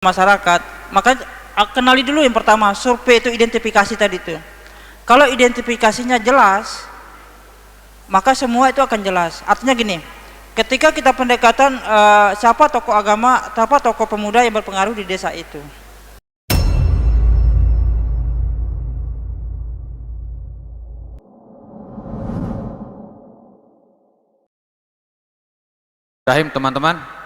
masyarakat, maka kenali dulu yang pertama, survei itu identifikasi tadi itu. Kalau identifikasinya jelas, maka semua itu akan jelas. Artinya gini, ketika kita pendekatan siapa tokoh agama, siapa tokoh pemuda yang berpengaruh di desa itu. Rahim, teman-teman.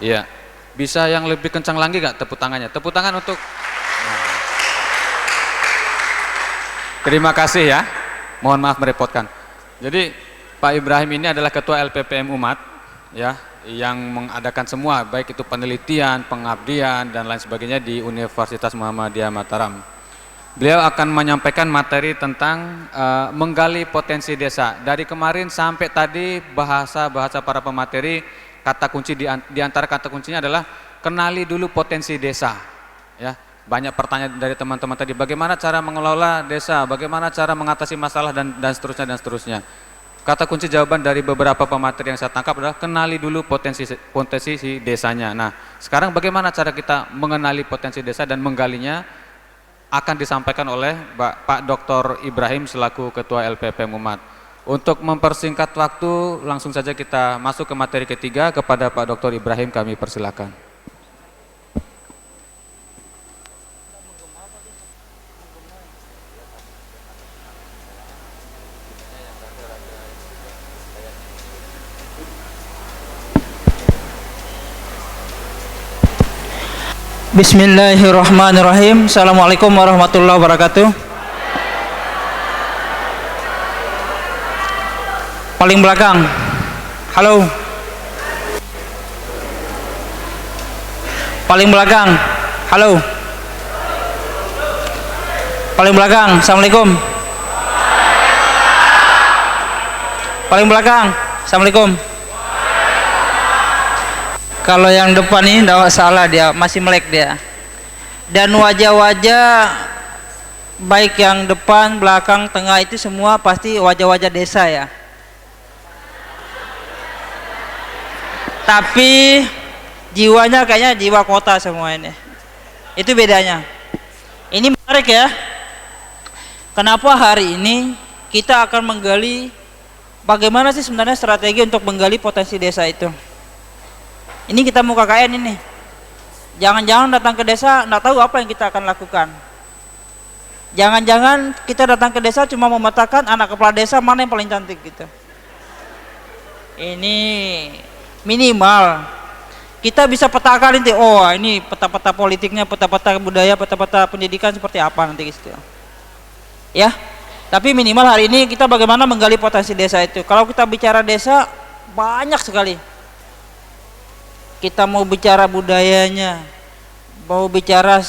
Iya, bisa yang lebih kencang lagi gak tepuk tangannya? Tepuk tangan untuk. Terima kasih ya. Mohon maaf merepotkan. Jadi Pak Ibrahim ini adalah Ketua LPPM Umat, ya, yang mengadakan semua, baik itu penelitian, pengabdian dan lain sebagainya di Universitas Muhammadiyah Mataram. Beliau akan menyampaikan materi tentang menggali potensi desa. Dari kemarin sampai tadi bahasa para pemateri, kata kunci di antara kata kuncinya adalah kenali dulu potensi desa. Ya, banyak pertanyaan dari teman-teman tadi, bagaimana cara mengelola desa, bagaimana cara mengatasi masalah dan seterusnya. Kata kunci jawaban dari beberapa pemateri yang saya tangkap adalah kenali dulu potensi si desanya. Nah, sekarang bagaimana cara kita mengenali potensi desa dan menggalinya akan disampaikan oleh Pak Dr. Ibrahim selaku Ketua LPPM Umat. Untuk mempersingkat waktu, langsung saja kita masuk ke materi ketiga. Kepada Pak Dr. Ibrahim kami persilakan. Bismillahirrahmanirrahim. Assalamualaikum warahmatullahi wabarakatuh. Paling belakang. Halo. Paling belakang. Halo. Paling belakang. Assalamualaikum. Paling belakang. Assalamualaikum. Kalau yang depan ini tidak salah, dia masih melek dia. Dan wajah-wajah baik yang depan, belakang, tengah itu semua pasti wajah-wajah desa ya. Tapi jiwanya kayaknya jiwa kota semua ini. Itu bedanya. Ini menarik ya. Kenapa hari ini kita akan menggali bagaimana sih sebenarnya strategi untuk menggali potensi desa itu. Ini kita mau KKN ini. Jangan-jangan datang ke desa nggak tahu apa yang kita akan lakukan. Jangan-jangan kita datang ke desa cuma memetakan anak kepala desa mana yang paling cantik gitu. Ini minimal kita bisa petakan nanti, oh ini peta-peta politiknya, peta-peta budaya, peta-peta pendidikan seperti apa nanti gitu. Ya. Tapi minimal hari ini kita bagaimana menggali potensi desa itu. Kalau kita bicara desa banyak sekali. Kita mau bicara budayanya, mau bicara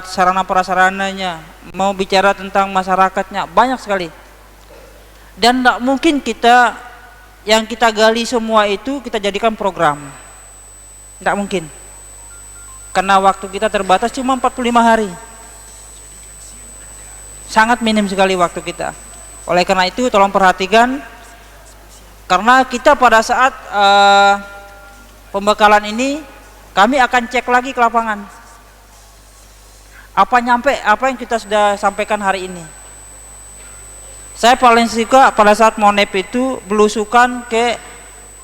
sarana prasarananya, mau bicara tentang masyarakatnya, banyak sekali. Dan tidak mungkin kita yang kita gali semua itu kita jadikan program. Tidak mungkin. Karena waktu kita terbatas cuma 45 hari. Sangat minim sekali waktu kita. Oleh karena itu tolong perhatikan, karena kita pada saat pembekalan ini kami akan cek lagi ke lapangan. Apa yang kita sudah sampaikan hari ini. Saya paling suka pada saat monep itu belusukan ke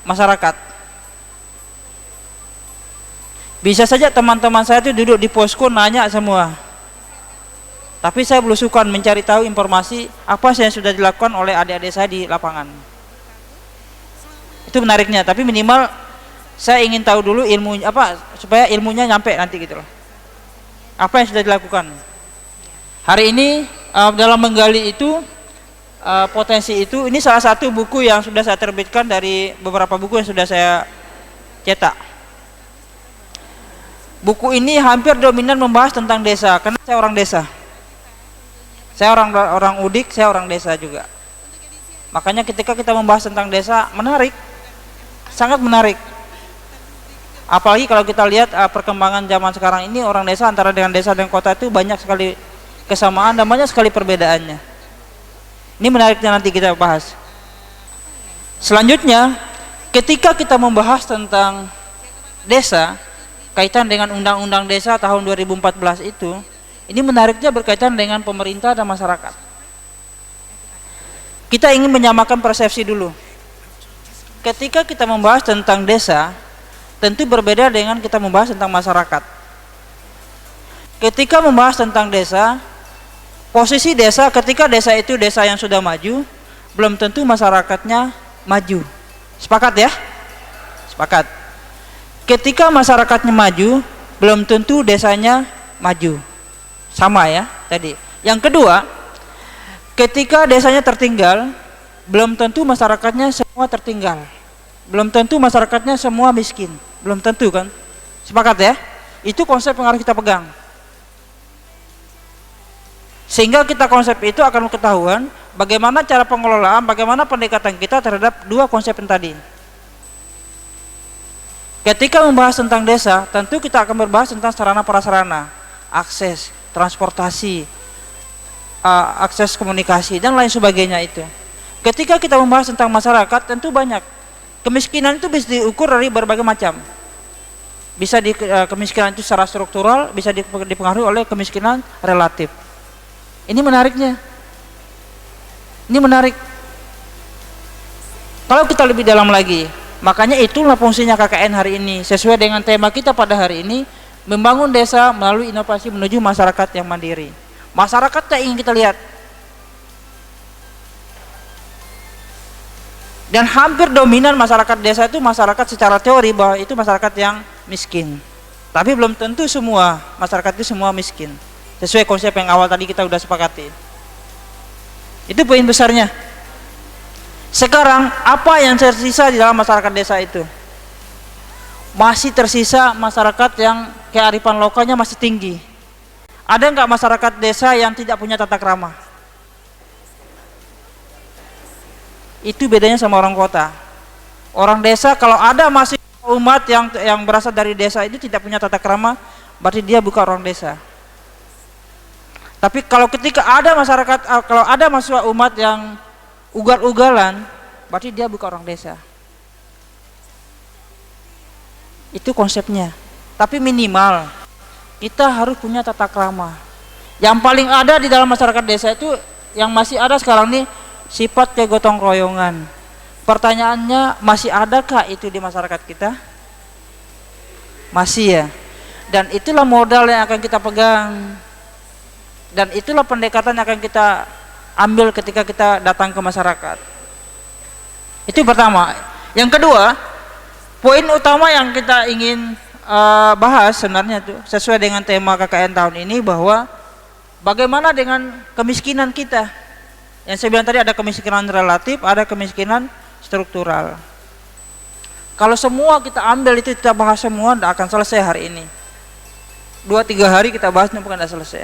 masyarakat. Bisa saja teman-teman saya itu duduk di posko nanya semua. Tapi saya belusukan mencari tahu informasi apa yang sudah dilakukan oleh adik-adik saya di lapangan. Itu menariknya, tapi minimal saya ingin tahu dulu ilmunya apa supaya ilmunya nyampe nanti gitu loh. Apa yang sudah dilakukan. Hari ini dalam menggali itu potensi itu, ini salah satu buku yang sudah saya terbitkan dari beberapa buku yang sudah saya cetak. Buku ini hampir dominan membahas tentang desa karena saya orang desa. Saya orang Udik, saya orang desa juga. Makanya ketika kita membahas tentang desa menarik, sangat menarik. Apalagi kalau kita lihat perkembangan zaman sekarang ini, orang desa antara dengan desa dan kota itu banyak sekali kesamaan dan banyak sekali perbedaannya. Ini menariknya nanti kita bahas. Selanjutnya ketika kita membahas tentang desa, kaitan dengan Undang-Undang Desa tahun 2014 itu, ini menariknya berkaitan dengan pemerintah dan masyarakat. Kita ingin menyamakan persepsi dulu. Ketika kita membahas tentang desa, tentu berbeda dengan kita membahas tentang masyarakat. Ketika membahas tentang desa, posisi desa, ketika desa itu desa yang sudah maju, belum tentu masyarakatnya maju. Sepakat ya? Sepakat. Ketika masyarakatnya maju, belum tentu desanya maju. Sama ya tadi. Yang kedua, ketika desanya tertinggal, belum tentu masyarakatnya semua tertinggal. Belum tentu masyarakatnya semua miskin. Belum tentu kan? Sepakat ya? Itu konsep yang harus kita pegang. Sehingga kita konsep itu akan ketahuan bagaimana cara pengelolaan, bagaimana pendekatan kita terhadap dua konsep yang tadi. Ketika membahas tentang desa, tentu kita akan berbahas tentang sarana prasarana, akses, transportasi, akses komunikasi dan lain sebagainya itu. Ketika kita membahas tentang masyarakat, tentu banyak. Kemiskinan itu bisa diukur dari berbagai macam. Bisa kemiskinan itu secara struktural, bisa dipengaruhi oleh kemiskinan relatif. Ini menariknya. Ini menarik. Kalau kita lebih dalam lagi, makanya itulah fungsinya KKN hari ini. Sesuai dengan tema kita pada hari ini, membangun desa melalui inovasi menuju masyarakat yang mandiri. Masyarakat yang ingin kita lihat. Dan hampir dominan masyarakat desa itu masyarakat secara teori bahwa itu masyarakat yang miskin. Tapi belum tentu semua masyarakat itu semua miskin. Sesuai konsep yang awal tadi kita sudah sepakati. Itu poin besarnya. Sekarang apa yang tersisa di dalam masyarakat desa itu? Masih tersisa masyarakat yang kearifan lokalnya masih tinggi. Ada nggak masyarakat desa yang tidak punya tata krama? Itu bedanya sama orang kota. Orang desa kalau ada masih umat yang berasal dari desa itu tidak punya tata krama, berarti dia bukan orang desa. Tapi kalau ketika ada masyarakat, kalau ada mahasiswa umat yang ugal-ugalan, berarti dia bukan orang desa. Itu konsepnya. Tapi minimal kita harus punya tata krama. Yang paling ada di dalam masyarakat desa itu yang masih ada sekarang nih sifat kegotong royongan. Pertanyaannya, masih adakah itu di masyarakat kita? Masih ya. Dan itulah modal yang akan kita pegang. Dan itulah pendekatan yang akan kita ambil ketika kita datang ke masyarakat. Itu pertama. Yang kedua, poin utama yang kita ingin bahas sebenarnya itu sesuai dengan tema KKN tahun ini, bahwa bagaimana dengan kemiskinan kita. Yang saya bilang tadi, ada kemiskinan relatif, ada kemiskinan struktural. Kalau semua kita ambil itu, kita bahas semua, tidak akan selesai hari ini. 2-3 hari kita bahas, bukan tidak selesai.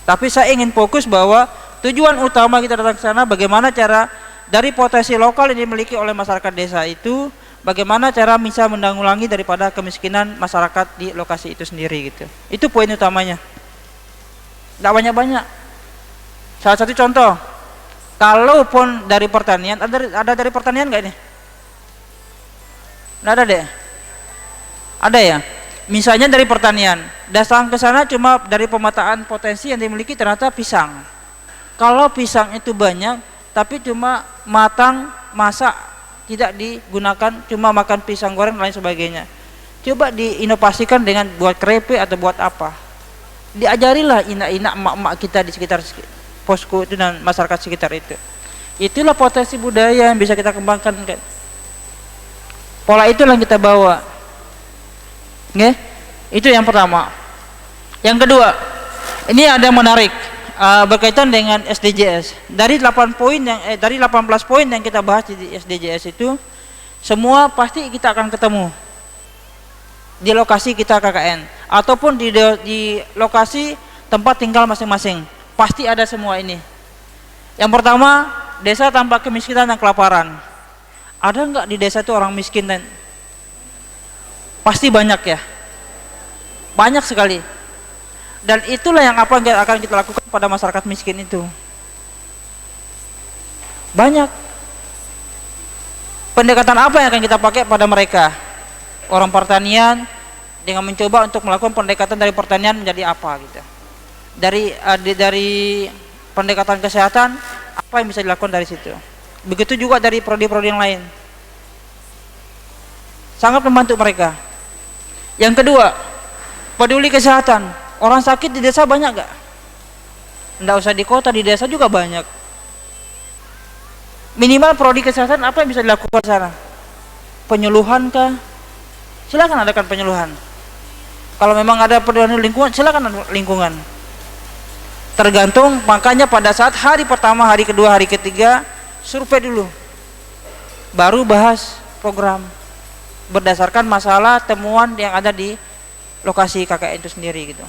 Tapi saya ingin fokus bahwa tujuan utama kita datang ke sana, bagaimana cara dari potensi lokal yang dimiliki oleh masyarakat desa itu, bagaimana cara bisa menanggulangi daripada kemiskinan masyarakat di lokasi itu sendiri gitu. Itu poin utamanya. Tidak banyak-banyak. Salah satu contoh, kalaupun dari pertanian, ada dari pertanian nggak ini? Nggak ada deh. Ada ya? Misalnya dari pertanian, datang ke sana cuma dari pemetaan potensi yang dimiliki ternyata pisang. Kalau pisang itu banyak, tapi cuma matang, masak, tidak digunakan, cuma makan pisang goreng dan lain sebagainya. Coba diinovasikan dengan buat keripik atau buat apa. Diajarilah inak-inak emak-emak kita di sekitar posko itu dan masyarakat sekitar itu. Itulah potensi budaya yang bisa kita kembangkan kan. Pola itulah yang kita bawa. Nggih? Itu yang pertama. Yang kedua, ini ada yang menarik berkaitan dengan SDGs. Dari 18 poin yang kita bahas di SDGs itu, semua pasti kita akan ketemu di lokasi kita KKN ataupun di lokasi tempat tinggal masing-masing. Pasti ada semua ini. Yang pertama, desa tanpa kemiskinan dan kelaparan. Ada nggak di desa itu orang miskin? Dan pasti banyak ya, banyak sekali. Dan itulah yang apa yang akan kita lakukan pada masyarakat miskin itu. Banyak. pendekatan apa yang akan kita pakai pada mereka orang pertanian, dengan mencoba untuk melakukan pendekatan dari pertanian menjadi apa gitu. Dari pendekatan kesehatan apa yang bisa dilakukan dari situ. Begitu juga dari prodi-prodi yang lain. Sangat membantu mereka. Yang kedua, peduli kesehatan. Orang sakit di desa banyak gak? Nggak usah di kota, di desa juga banyak. Minimal prodi kesehatan apa yang bisa dilakukan di sana? Penyuluhan kah? Silakan adakan penyuluhan. Kalau memang ada peduli lingkungan, silakan ada lingkungan. Tergantung, makanya pada saat hari pertama, hari kedua, hari ketiga, survei dulu. Baru bahas program berdasarkan masalah temuan yang ada di lokasi KKN itu sendiri gitu.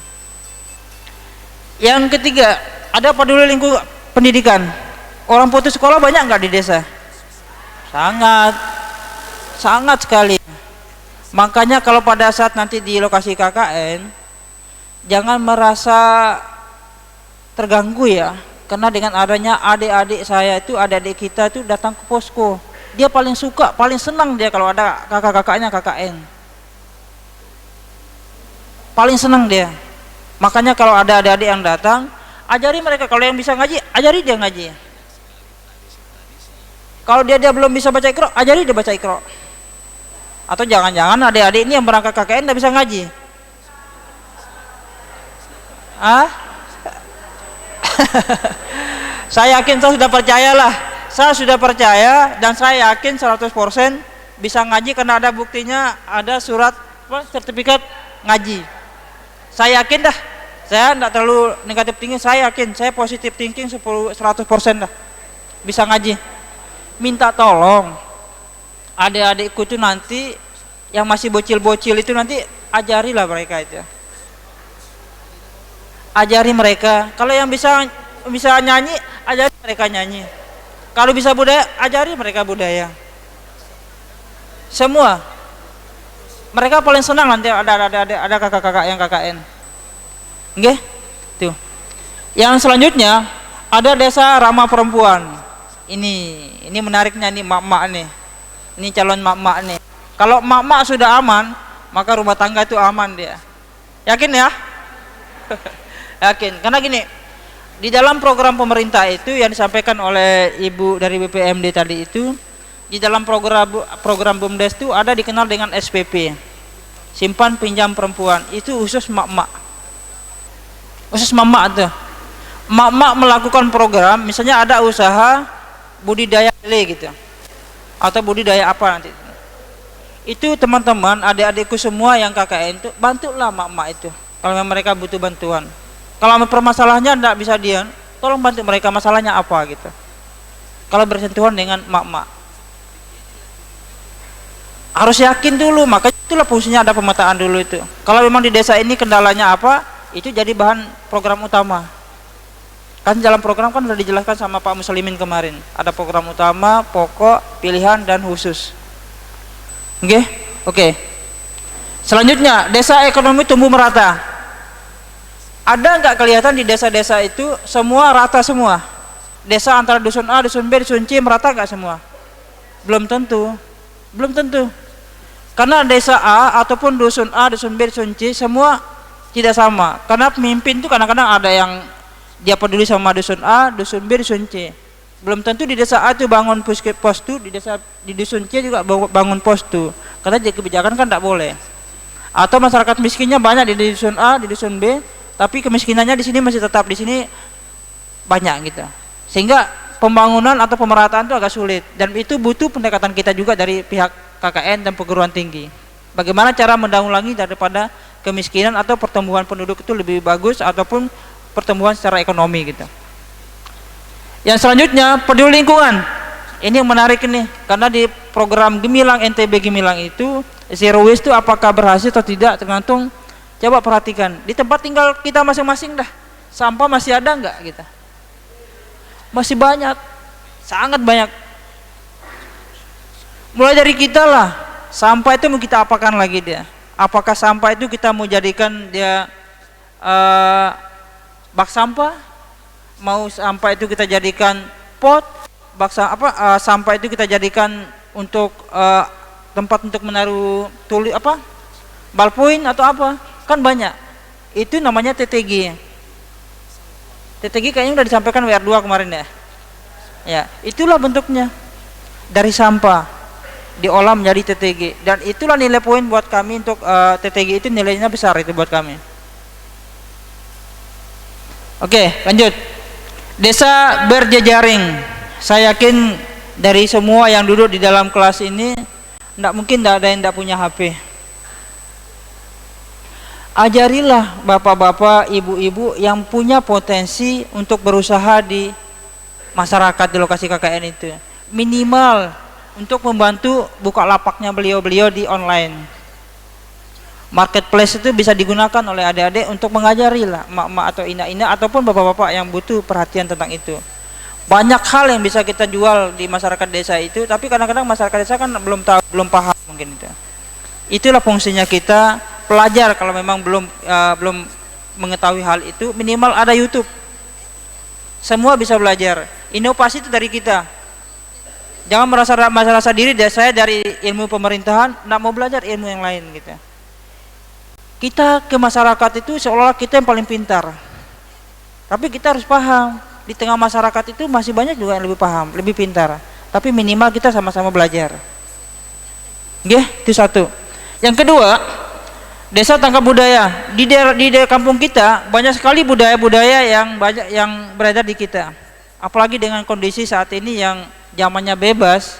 Yang ketiga, ada peduli lingkungan pendidikan. Orang putus sekolah banyak nggak di desa? Sangat sekali. Makanya kalau pada saat nanti di lokasi KKN, jangan merasa terganggu ya, karena dengan adanya adik-adik saya itu, adik-adik kita itu datang ke posko. Dia paling suka, paling senang dia kalau ada kakak-kakaknya KKN. Paling senang dia. Makanya kalau ada adik-adik yang datang, ajari mereka. Kalau yang bisa ngaji, ajari dia ngaji. Kalau dia belum bisa baca Iqra, ajari dia baca Iqra. Atau jangan-jangan adik-adik ini yang berangkat KKN tidak bisa ngaji. Saya yakin, saya sudah percayalah. Saya sudah percaya dan saya yakin 100% bisa ngaji karena ada buktinya, ada surat sertifikat ngaji. Saya yakin dah. Saya tidak terlalu negatif tinggi, saya yakin, saya positif thinking 100% dah. Bisa ngaji. Minta tolong adik-adikku itu nanti yang masih bocil-bocil itu nanti ajarilah mereka itu. Ajari mereka. Kalau yang bisa nyanyi, ajari mereka nyanyi. Kalau bisa budaya, ajari mereka budaya. Semua. Mereka paling senang nanti ada kakak-kakak yang KKN. Nggih? Tuh. Yang selanjutnya ada desa ramah perempuan. Ini menariknya nih, mak-mak nih. Ini calon mak-mak nih. Kalau mak-mak sudah aman, maka rumah tangga itu aman dia. Yakin ya? Yakin. Karena gini, di dalam program pemerintah itu yang disampaikan oleh Ibu dari BPMD tadi itu, di dalam program BUMDes itu ada dikenal dengan SPP, simpan pinjam perempuan. Itu khusus mak-mak. Khusus mak-mak tuh. Mak-mak melakukan program, misalnya ada usaha budidaya lele gitu. Atau budidaya apa nanti. Itu teman-teman, adik-adikku semua yang KKN itu, bantulah mak-mak itu. Kalau mereka butuh bantuan. Kalau permasalahannya tidak bisa dia, tolong bantu mereka, masalahnya apa gitu. Kalau bersentuhan dengan mak-mak, harus yakin dulu. Makanya itulah fungsinya ada pemetaan dulu itu. Kalau memang di desa ini kendalanya apa, itu jadi bahan program utama. Kan dalam program kan sudah dijelaskan sama Pak Muslimin kemarin. Ada program utama, pokok, pilihan, dan khusus. Oke. Selanjutnya, desa ekonomi tumbuh merata. Ada nggak kelihatan di desa-desa itu semua rata semua? Desa antara dusun A, dusun B, dusun C merata nggak semua? Belum tentu. Karena desa A ataupun dusun A, dusun B, dusun C semua tidak sama. Karena pemimpin itu kadang-kadang ada yang dia peduli sama dusun A, dusun B, dusun C. Belum tentu di desa A itu bangun postu, di dusun C juga bangun postu. Karena kebijakan kan tidak boleh. Atau masyarakat miskinnya banyak di dusun A, di dusun B, tapi kemiskinannya di sini masih tetap di sini banyak gitu. Sehingga pembangunan atau pemerataan itu agak sulit, dan itu butuh pendekatan kita juga dari pihak KKN dan perguruan tinggi. Bagaimana cara menanggulangi daripada kemiskinan atau pertumbuhan penduduk itu lebih bagus ataupun pertumbuhan secara ekonomi gitu. Yang selanjutnya peduli lingkungan. Ini yang menarik ini, karena di program Gemilang NTB Gemilang itu zero waste itu apakah berhasil atau tidak tergantung. Coba perhatikan di tempat tinggal kita masing-masing dah, sampah masih ada nggak kita? Masih banyak, sangat banyak. Mulai dari kita lah, sampah itu mau kita apakan lagi dia? Apakah sampah itu kita mau jadikan dia bak sampah? Mau sampah itu kita jadikan pot? Sampah itu kita jadikan untuk tempat untuk menaruh ballpoint atau apa, kan banyak. Itu namanya TTG. TTG kayaknya udah disampaikan WR2 kemarin ya. Ya, itulah bentuknya. Dari sampah diolah menjadi TTG, dan itulah nilai poin buat kami untuk TTG itu nilainya besar itu buat kami. Oke, lanjut. Desa berjejaring. Saya yakin dari semua yang duduk di dalam kelas ini tidak mungkin tidak ada yang tidak punya HP. Ajarilah bapak-bapak, ibu-ibu yang punya potensi untuk berusaha di masyarakat di lokasi KKN itu, minimal untuk membantu buka lapaknya beliau-beliau di online. Marketplace itu bisa digunakan oleh adik-adik untuk mengajari lah emak-emak atau ina-ina ataupun bapak-bapak yang butuh perhatian tentang itu. Banyak hal yang bisa kita jual di masyarakat desa itu, tapi kadang-kadang masyarakat desa kan belum tahu, belum paham mungkin itu. Itulah fungsinya kita pelajar. Kalau memang belum mengetahui hal itu, minimal ada YouTube. Semua bisa belajar. Inovasi itu dari kita. Jangan merasa diri saya dari ilmu pemerintahan tidak mau belajar ilmu yang lain gitu. Kita ke masyarakat itu seolah-olah kita yang paling pintar. Tapi kita harus paham, di tengah masyarakat itu masih banyak juga yang lebih paham, lebih pintar. Tapi minimal kita sama-sama belajar. Nggih, itu satu. Yang kedua, desa tangkap budaya. Di daerah kampung kita banyak sekali budaya-budaya yang beredar di kita. Apalagi dengan kondisi saat ini yang zamannya bebas,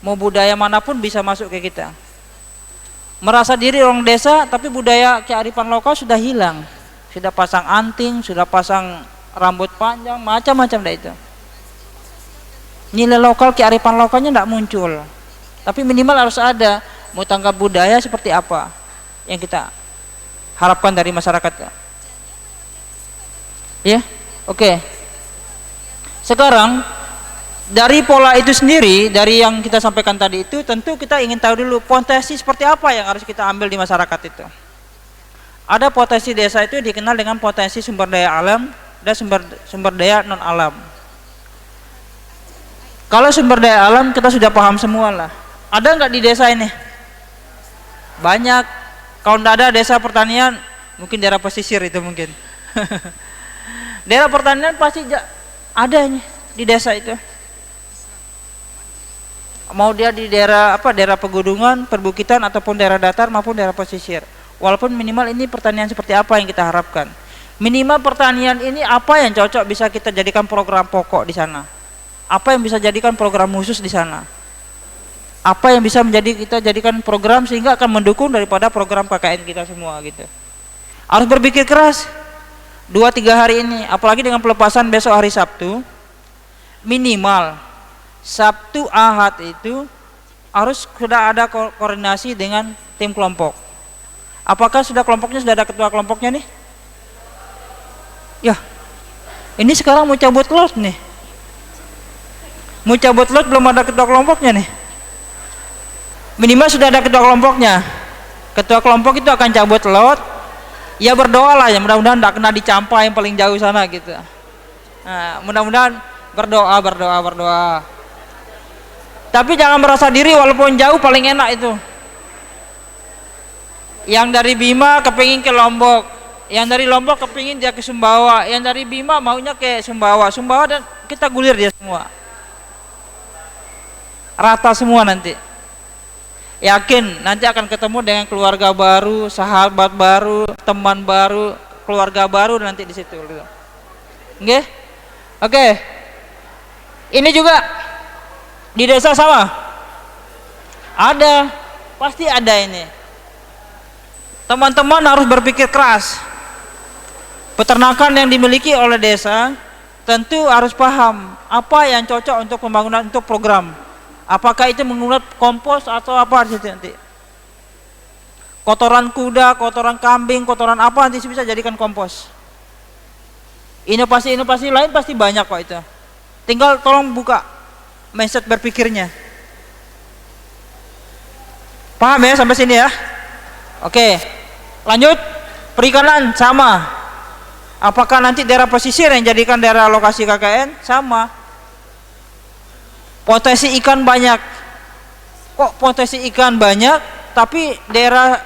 mau budaya manapun bisa masuk ke kita. Merasa diri orang desa, tapi budaya kearifan lokal sudah hilang. Sudah pasang anting, sudah pasang rambut panjang, macam-macam dah itu. Nilai lokal, kearifan lokalnya tidak muncul. Tapi minimal harus ada. Mau tanggap budaya seperti apa yang kita harapkan dari masyarakat. Ya, oke. Sekarang dari pola itu sendiri, dari yang kita sampaikan tadi itu, tentu kita ingin tahu dulu potensi seperti apa yang harus kita ambil di masyarakat itu. Ada potensi desa itu dikenal dengan potensi sumber daya alam dan sumber daya non alam. Kalau sumber daya alam kita sudah paham semua lah. Ada nggak di desa ini? Banyak. Kalau tidak ada desa pertanian, mungkin daerah pesisir itu mungkin. Daerah pertanian pasti ada di desa itu. Mau dia di daerah daerah pegunungan, perbukitan ataupun daerah datar maupun daerah pesisir. Walaupun minimal ini pertanian seperti apa yang kita harapkan. Minimal pertanian ini apa yang cocok bisa kita jadikan program pokok di sana. Apa yang bisa jadikan program khusus di sana. Apa yang bisa kita jadikan program sehingga akan mendukung daripada program KKN kita semua gitu. Harus berpikir keras. 2-3 hari ini, apalagi dengan pelepasan besok hari Sabtu, minimal Sabtu Ahad itu harus sudah ada koordinasi dengan tim kelompok. Apakah kelompoknya sudah ada ketua kelompoknya nih? Ya, ini sekarang mau cabut lot nih. Mau cabut lot belum ada ketua kelompoknya nih. Minimal sudah ada ketua kelompoknya. Ketua kelompok itu akan cabut lot. Ya berdoa lah ya, mudah-mudahan tidak kena dicampak yang paling jauh sana gitu. Nah, mudah-mudahan berdoa. Tapi jangan merasa diri walaupun jauh paling enak itu. Yang dari Bima kepingin ke Lombok, yang dari Lombok kepingin dia ke Sumbawa, yang dari Bima maunya ke Sumbawa, dan kita gulir dia semua. Rata semua nanti. Yakin nanti akan ketemu dengan keluarga baru, sahabat baru, teman baru, keluarga baru nanti di situ. Oke? Oke. Ini juga di desa sama. Ada, pasti ada ini. Teman-teman harus berpikir keras. Peternakan yang dimiliki oleh desa tentu harus paham apa yang cocok untuk pembangunan untuk program. Apakah itu menggunakan kompos atau apa di situ nanti? Kotoran kuda, kotoran kambing, kotoran apa nanti bisa jadikan kompos. Inovasi-inovasi lain pasti banyak kok itu. Tinggal tolong buka mindset berpikirnya. Paham ya sampai sini ya? Oke. Lanjut. Perikanan sama. Apakah nanti daerah pesisir yang jadikan daerah lokasi KKN? Sama. Potensi ikan banyak. Kok potensi ikan banyak, tapi daerah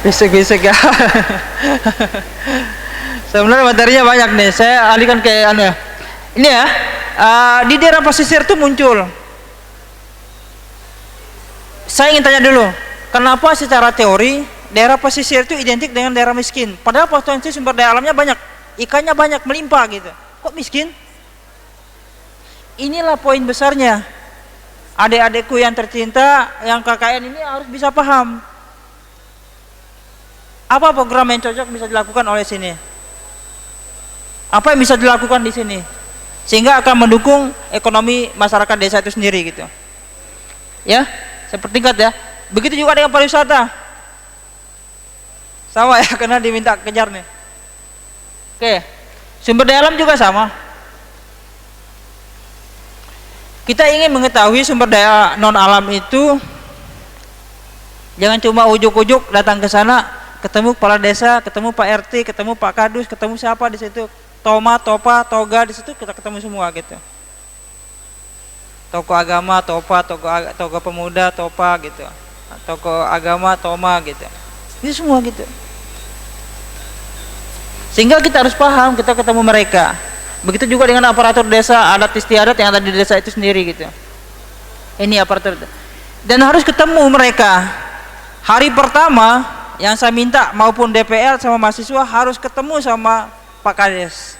bisik-bisik ya. Sebenarnya materinya banyak nih. Saya alihkan ke anu ya. Ini ya, di daerah pesisir itu muncul. Saya ingin tanya dulu, kenapa secara teori daerah pesisir itu identik dengan daerah miskin? Padahal potensi sumber daya alamnya banyak, ikannya banyak, melimpah gitu. Kok miskin? Inilah poin besarnya. Adik-adikku yang tercinta, yang KKN ini harus bisa paham. Apa program yang cocok bisa dilakukan oleh sini? Apa yang bisa dilakukan di sini? Sehingga akan mendukung ekonomi masyarakat desa itu sendiri gitu. Ya, sepertingkat ya. Begitu juga dengan pariwisata. Sama ya, karena diminta kejar nih. Oke, sumber daya alam juga sama. Kita ingin mengetahui sumber daya non alam itu, jangan cuma ujuk-ujuk datang ke sana, ketemu kepala desa, ketemu Pak RT, ketemu Pak Kadus, ketemu siapa di situ, Toma, Topa, Toga, di situ kita ketemu semua gitu. Tokoh agama, Topa, tokoh pemuda, Topa gitu. Tokoh agama, Toma gitu. Ini semua gitu. Sehingga kita harus paham, kita ketemu mereka. Begitu juga dengan aparatur desa, adat istiadat yang ada di desa itu sendiri gitu. Ini aparatur. Dan harus ketemu mereka. Hari pertama yang saya minta maupun DPR sama mahasiswa harus ketemu sama Pak Kades.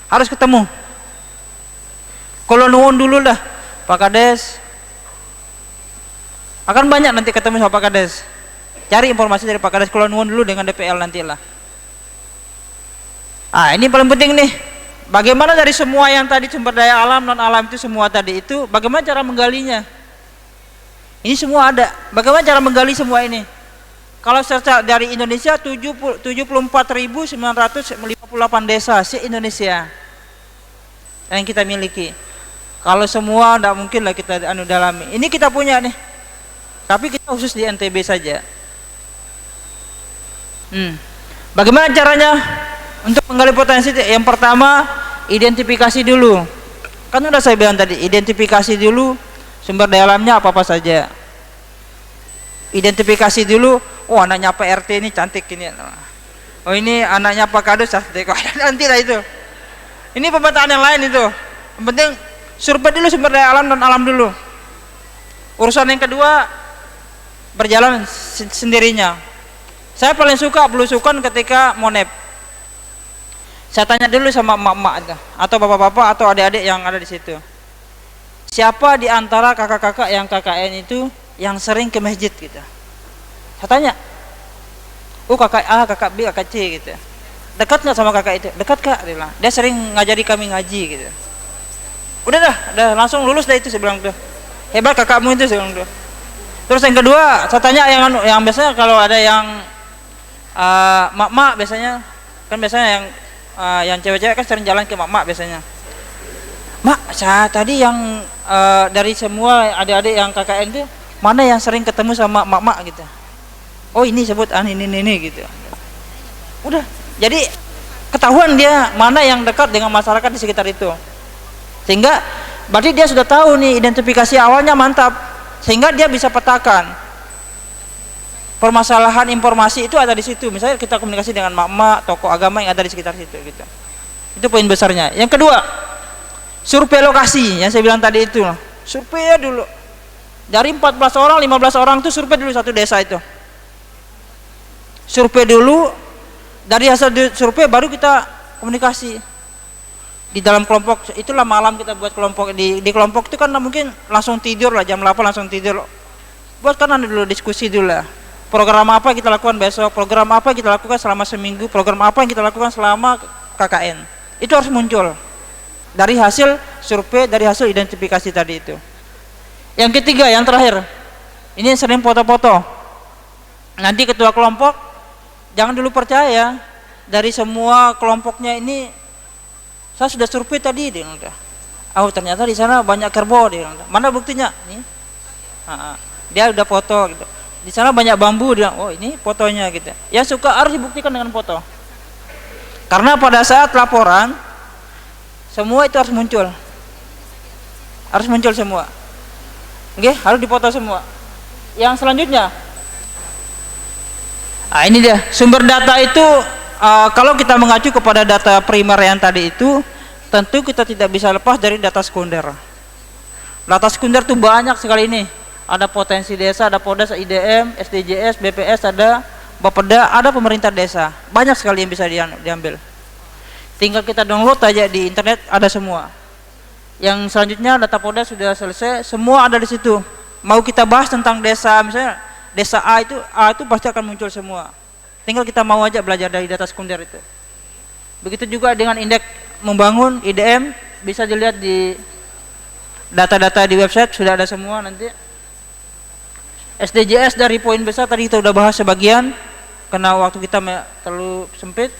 Harus ketemu. Kalau nuwun dulu dah Pak Kades. Akan banyak nanti ketemu sama Pak Kades. Cari informasi dari Pak Kades, kalau nuwun dulu dengan DPR nantilah. Ini paling penting nih. Bagaimana dari semua yang tadi sumber daya alam, non alam itu semua tadi itu, bagaimana cara menggalinya? Ini semua ada. Bagaimana cara menggali semua ini? Kalau secara dari Indonesia 74.958 desa se-Indonesia yang kita miliki. Kalau semua tidak mungkin lah kita dalami. Ini kita punya nih. Tapi kita khusus di NTB saja. Bagaimana caranya? Untuk menggali potensi, yang pertama identifikasi dulu. Kan udah saya bilang tadi, identifikasi dulu sumber daya alamnya apa-apa saja. Identifikasi dulu, oh anaknya Pak RT ini cantik ini. Oh ini anaknya Pak Kadus cantik. Nanti lah itu. Ini pemetaan yang lain itu. Yang penting survei dulu sumber daya alam dan alam dulu. Urusan yang kedua berjalan sendirinya. Saya paling suka belusukan ketika monep. Saya tanya dulu sama emak-emak atau bapak-bapak atau adik-adik yang ada di situ. Siapa di antara kakak-kakak yang KKN itu yang sering ke masjid gitu? Saya tanya. Kakak A, kakak B, kakak C gitu. Dekat nggak sama kakak itu? Dekat kak, dia bilang. Dia sering ngajari kami ngaji gitu. Udah langsung lulus dah itu, saya bilang tuh. Hebat kakakmu itu, saya bilang tuh. Terus yang kedua, saya tanya yang biasanya kalau ada yang mak-mak biasanya kan yang cewek-cewek kan sering jalan ke mak-mak biasanya. Mak, saya tadi yang dari semua adik-adik yang KKN itu mana yang sering ketemu sama mak-mak gitu? Oh ini sebut ini gitu. Udah, jadi ketahuan dia mana yang dekat dengan masyarakat di sekitar itu. Sehingga berarti dia sudah tahu nih, identifikasi awalnya mantap. Sehingga dia bisa petakan permasalahan informasi itu ada di situ. Misalnya kita komunikasi dengan mak-mak, tokoh agama yang ada di sekitar situ gitu. Itu poin besarnya. Yang kedua, survei lokasi yang saya bilang tadi itu. Survei dulu. Dari 14 orang, 15 orang itu survei dulu satu desa itu. Survei dulu, dari hasil survei baru kita komunikasi. Di dalam kelompok, itulah malam kita buat kelompok. Di kelompok itu kan mungkin langsung tidur lah, jam 8 langsung tidur. Buat kan dulu diskusi dulu lah. Program apa yang kita lakukan besok, program apa yang kita lakukan selama seminggu, program apa yang kita lakukan selama KKN. Itu harus muncul dari hasil survei, dari hasil identifikasi tadi itu. Yang ketiga, yang terakhir, ini sering foto-foto. Nanti ketua kelompok jangan dulu percaya dari semua kelompoknya ini. Saya sudah survei tadi, dia udah. Ternyata di sana banyak kerbau, dia udah. Mana buktinya? Nih. dia udah foto gitu. Di sana banyak bambu, dia oh ini fotonya gitu. Yang suka harus dibuktikan dengan foto. Karena pada saat laporan semua itu harus muncul. Harus muncul semua. Oke, harus dipoto semua. Yang selanjutnya, nah ini dia sumber data itu. Kalau kita mengacu kepada data primer yang tadi itu, tentu kita tidak bisa lepas dari data sekunder. Data sekunder itu banyak sekali ini. Ada potensi desa, ada Podas, IDM, SDGs, BPS, ada Bapeda, ada pemerintah desa. Banyak sekali yang bisa diambil. Tinggal kita download aja di internet, ada semua. Yang selanjutnya data Podas sudah selesai, semua ada di situ. Mau kita bahas tentang desa, misalnya desa A itu pasti akan muncul semua. Tinggal kita mau aja belajar dari data sekunder itu. Begitu juga dengan indeks membangun IDM, bisa dilihat di data-data di website sudah ada semua nanti. SDGs dari poin besar tadi kita udah bahas sebagian karena waktu kita terlalu sempit.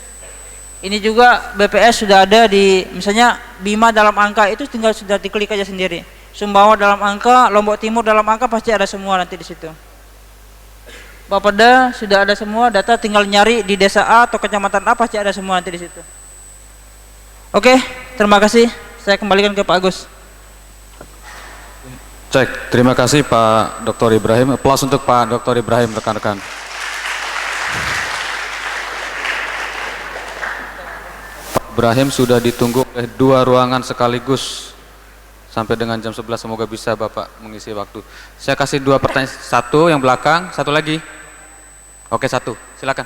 Ini juga BPS sudah ada di misalnya Bima dalam angka itu tinggal sudah diklik aja sendiri. Sumbawa dalam angka, Lombok Timur dalam angka pasti ada semua nanti di situ. Bapeda sudah ada semua data, tinggal nyari di desa A atau kecamatan A pasti ada semua nanti di situ. Oke, terima kasih. Saya kembalikan ke Pak Agus. Cek, terima kasih Pak Dr. Ibrahim. Aplaus untuk Pak Dr. Ibrahim, rekan-rekan. Pak Ibrahim sudah ditunggu oleh 2 ruangan sekaligus sampai dengan jam 11. Semoga bisa Bapak mengisi waktu. Saya kasih 2 pertanyaan, 1 yang belakang, 1 lagi. Oke, 1, silakan.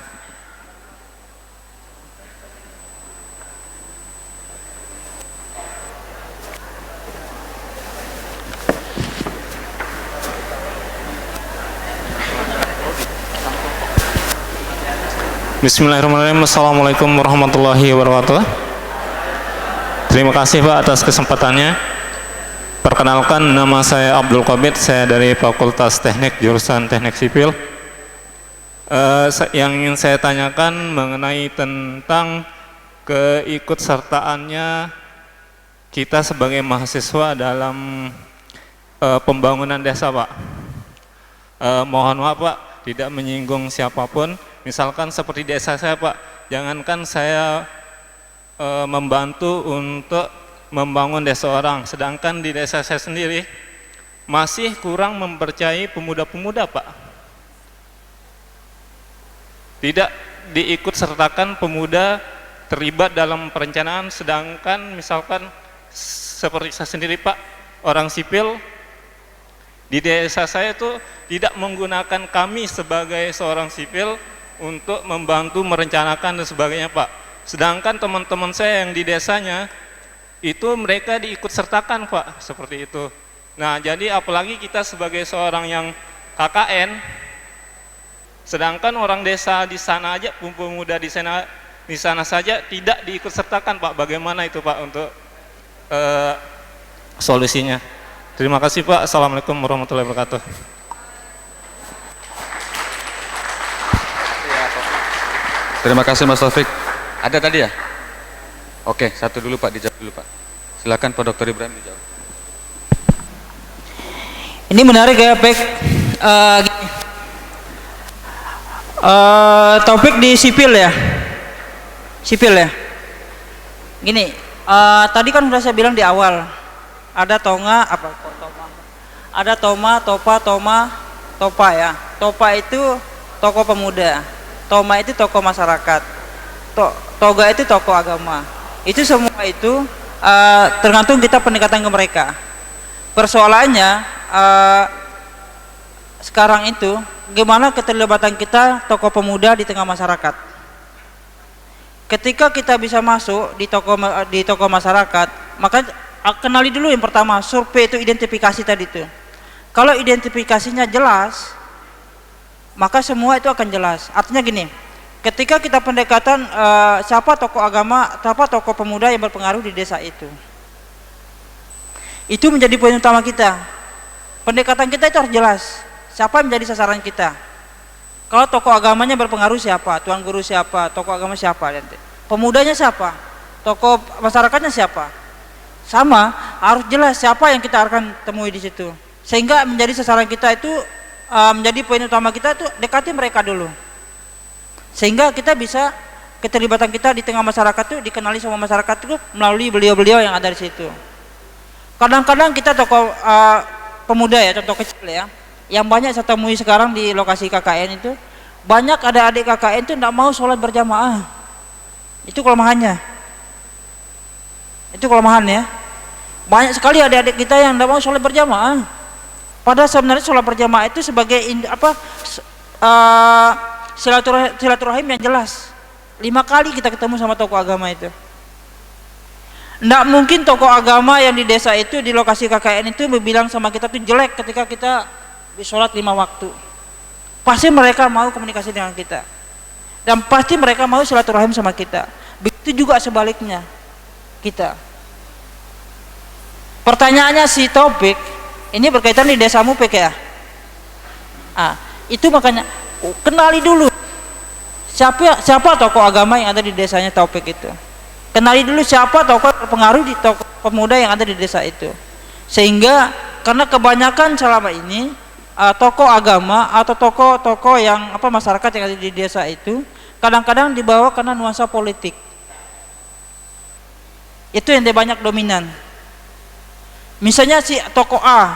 Bismillahirrahmanirrahim. Assalamualaikum warahmatullahi wabarakatuh. Terima kasih Pak atas kesempatannya. Perkenalkan, nama saya Abdul Qabid, saya dari Fakultas Teknik jurusan Teknik Sipil. Yang ingin saya tanyakan mengenai tentang keikutsertaannya kita sebagai mahasiswa dalam pembangunan desa, Pak. Mohon maaf Pak, tidak menyinggung siapapun. Misalkan seperti desa saya Pak, jangankan saya membantu untuk membangun desa orang, sedangkan di desa saya sendiri masih kurang mempercayai pemuda-pemuda Pak. Tidak diikut sertakan pemuda terlibat dalam perencanaan, sedangkan misalkan seperti saya sendiri Pak, orang sipil di desa saya itu tidak menggunakan kami sebagai seorang sipil untuk membantu merencanakan dan sebagainya Pak. Sedangkan teman-teman saya yang di desanya itu mereka diikut sertakan Pak, seperti itu. Nah jadi apalagi kita sebagai seorang yang KKN, sedangkan orang desa di sana aja, pemuda di sana saja tidak diikut sertakan Pak. Bagaimana itu Pak untuk solusinya? Terima kasih Pak. Assalamualaikum warahmatullahi wabarakatuh. Terima kasih Mas Taufik. Ada tadi ya? Oke, 1 dulu Pak, dijawab dulu Pak. Silakan Pak Dr. Ibrahim dijawab. Ini menarik ya Pak. Topik di sipil ya. Sipil ya. Gini, tadi kan sudah saya bilang di awal. Ada tonga apa kok toma? Ada toma, topa, topa ya. Topa itu tokoh pemuda. Toma itu tokoh masyarakat, toga itu tokoh agama. Itu semua itu tergantung kita pendekatan ke mereka. Persoalannya sekarang itu gimana keterlibatan kita tokoh pemuda di tengah masyarakat. Ketika kita bisa masuk di tokoh masyarakat, maka kenali dulu yang pertama, survei itu identifikasi tadi itu. Kalau identifikasinya jelas, maka semua itu akan jelas. Artinya gini, ketika kita pendekatan siapa tokoh agama, siapa tokoh pemuda yang berpengaruh di desa itu menjadi poin utama kita. Pendekatan kita itu harus jelas, siapa yang menjadi sasaran kita. Kalau tokoh agamanya berpengaruh siapa, tuan guru siapa, tokoh agama siapa, nanti pemudanya siapa, tokoh masyarakatnya siapa. Sama, harus jelas siapa yang kita akan temui di situ, sehingga menjadi sasaran kita itu menjadi poin utama kita itu dekati mereka dulu, sehingga kita bisa keterlibatan kita di tengah masyarakat itu dikenali sama masyarakat itu melalui beliau-beliau yang ada di situ. Kadang-kadang kita tokoh pemuda ya, contoh kecil ya, yang banyak saya temui sekarang di lokasi KKN itu, banyak adik-adik KKN itu tidak mau sholat berjamaah. Itu kelemahannya. Itu kelemahan ya. Banyak sekali adik-adik kita yang tidak mau sholat berjamaah. Padahal sebenarnya sholat berjamaah itu sebagai silaturahim yang jelas. 5 kali kita ketemu sama tokoh agama itu. Tidak mungkin tokoh agama yang di desa itu, di lokasi KKN itu bilang sama kita tuh jelek ketika kita sholat 5 waktu. Pasti mereka mau komunikasi dengan kita, dan pasti mereka mau silaturahim sama kita. Begitu juga sebaliknya kita. Pertanyaannya si Taufik ini berkaitan di desamu Pek ya. Itu makanya kenali dulu siapa tokoh agama yang ada di desanya Taufik itu. Kenali dulu siapa tokoh berpengaruh di tokoh pemuda yang ada di desa itu. Sehingga karena kebanyakan selama ini tokoh agama atau tokoh-tokoh yang masyarakat yang ada di desa itu kadang-kadang dibawa karena nuansa politik. Itu yang banyak dominan. Misalnya si tokoh A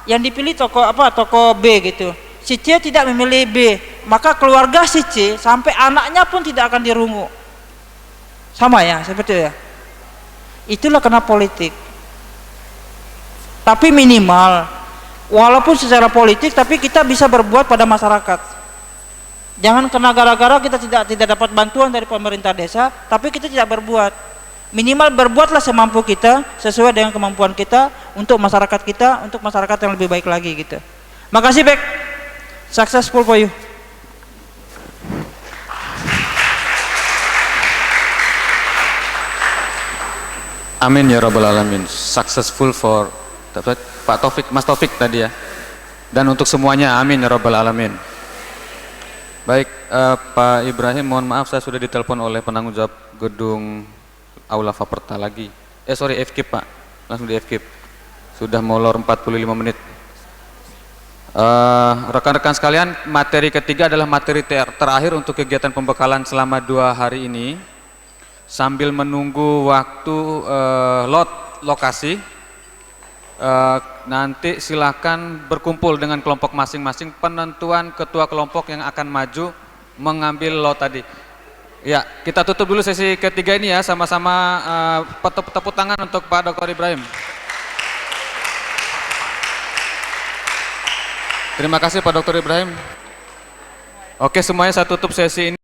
yang dipilih tokoh B gitu. Si C tidak memilih B, maka keluarga si C sampai anaknya pun tidak akan dirungu. Sama ya, seperti itu ya. Itulah karena politik. Tapi minimal, walaupun secara politik, tapi kita bisa berbuat pada masyarakat. Jangan kena gara-gara kita tidak dapat bantuan dari pemerintah desa, tapi kita tidak berbuat. Minimal berbuatlah semampu kita, sesuai dengan kemampuan kita untuk masyarakat kita, untuk masyarakat yang lebih baik lagi gitu. Makasih Bek. Successful for you. Amin ya rabbal alamin. Successful for Pak Taufik, Mas Taufik tadi ya. Dan untuk semuanya, amin ya rabbal alamin. Baik, Pak Ibrahim, mohon maaf saya sudah ditelepon oleh penanggung jawab gedung Aula Faperta lagi. FKIP Pak, langsung di FKIP. Sudah molor 45 menit. Rekan-rekan sekalian, materi ketiga adalah materi terakhir untuk kegiatan pembekalan selama 2 hari ini. Sambil menunggu waktu lokasi, nanti silakan berkumpul dengan kelompok masing-masing. Penentuan ketua kelompok yang akan maju mengambil lot tadi. Ya, kita tutup dulu sesi ketiga ini ya, sama-sama tepuk tangan untuk Pak Dr. Ibrahim. Terima kasih Pak Dr. Ibrahim. Oke, semuanya saya tutup sesi ini.